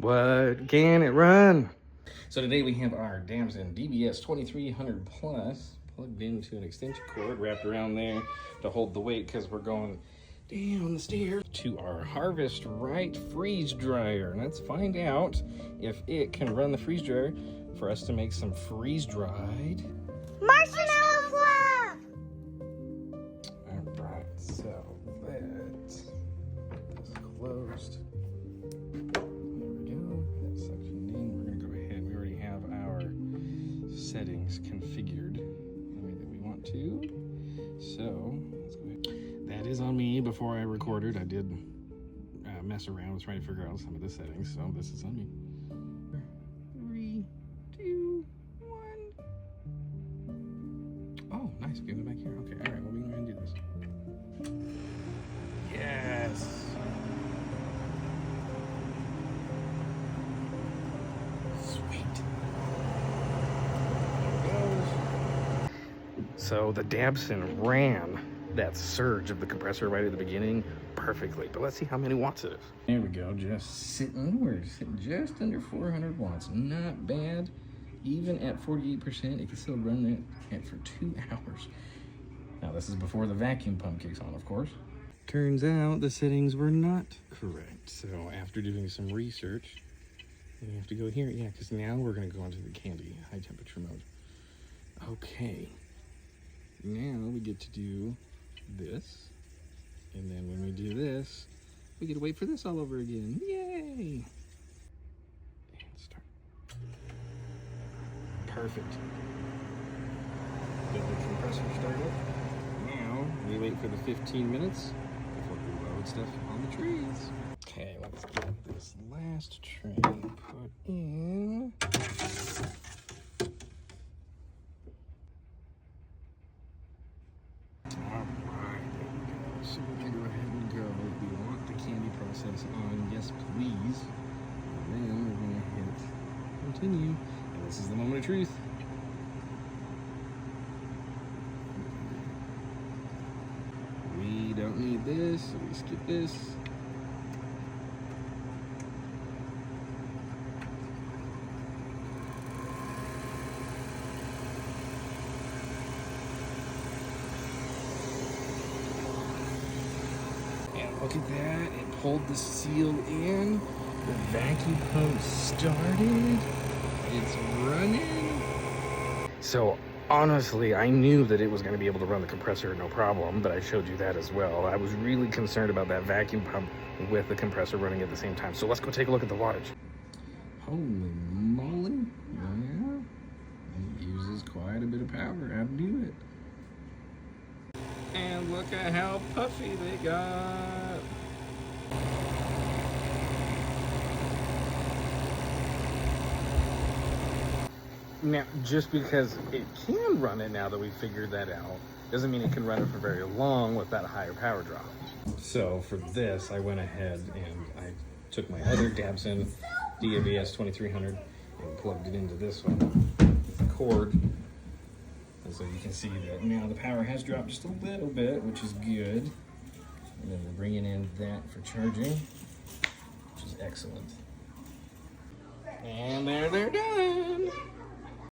What can it run? So today we have our Damson DBS 2300 Plus plugged into an extension cord wrapped around there to hold the weight because we're going down the stairs to our Harvest Right freeze dryer. Let's find out if it can run the freeze dryer for us to make some freeze dried Marshmellos fluff! Alright, so that's closed. Settings configured the way that we want to. So let's go ahead. That is on me. Before I recorded, I did mess around with trying to figure out some of the settings. So this is on me. 3, 2, 1. Oh, nice. Getting it back here. Okay. All right. Well, we can go ahead and do this. Yes. So the Damson ran that surge of the compressor right at the beginning perfectly. But let's see how many watts it is. There we go, just sitting. We're sitting just under 400 watts. Not bad. Even at 48%, it can still run that for 2 hours. Now this is before the vacuum pump kicks on, of course. Turns out the settings were not correct. So after doing some research, we have to go here. Yeah, because now we're going to go into the candy high temperature mode. Okay. Now we get to do this, and then when we do this, we get to wait for this all over again. Yay! And start. Perfect. Get the compressor started. Now we wait for the 15 minutes before we load stuff on the trees. Okay, let's get this last tray put in. So we're gonna go ahead and go. We want the candy process on, yes please. And then we're gonna hit continue. And this is the moment of truth. We don't need this, so we skip this. Look at that, it pulled the seal in, the vacuum pump started, it's running. So honestly, I knew that it was gonna be able to run the compressor no problem, but I showed you that as well. I was really concerned about that vacuum pump with the compressor running at the same time. So let's go take a look at the wattage. Holy moly, yeah, it uses quite a bit of power to do it. And look at how puffy they got. Now, just because it can run it now that we figured that out, doesn't mean it can run it for very long with that higher power drop. So for this, I went ahead and I took my other Damson DBS 2300 and plugged it into this one with the cord. And so you can see that now the power has dropped just a little bit, which is good. And then we're bringing in that for charging, which is excellent. And there they're done.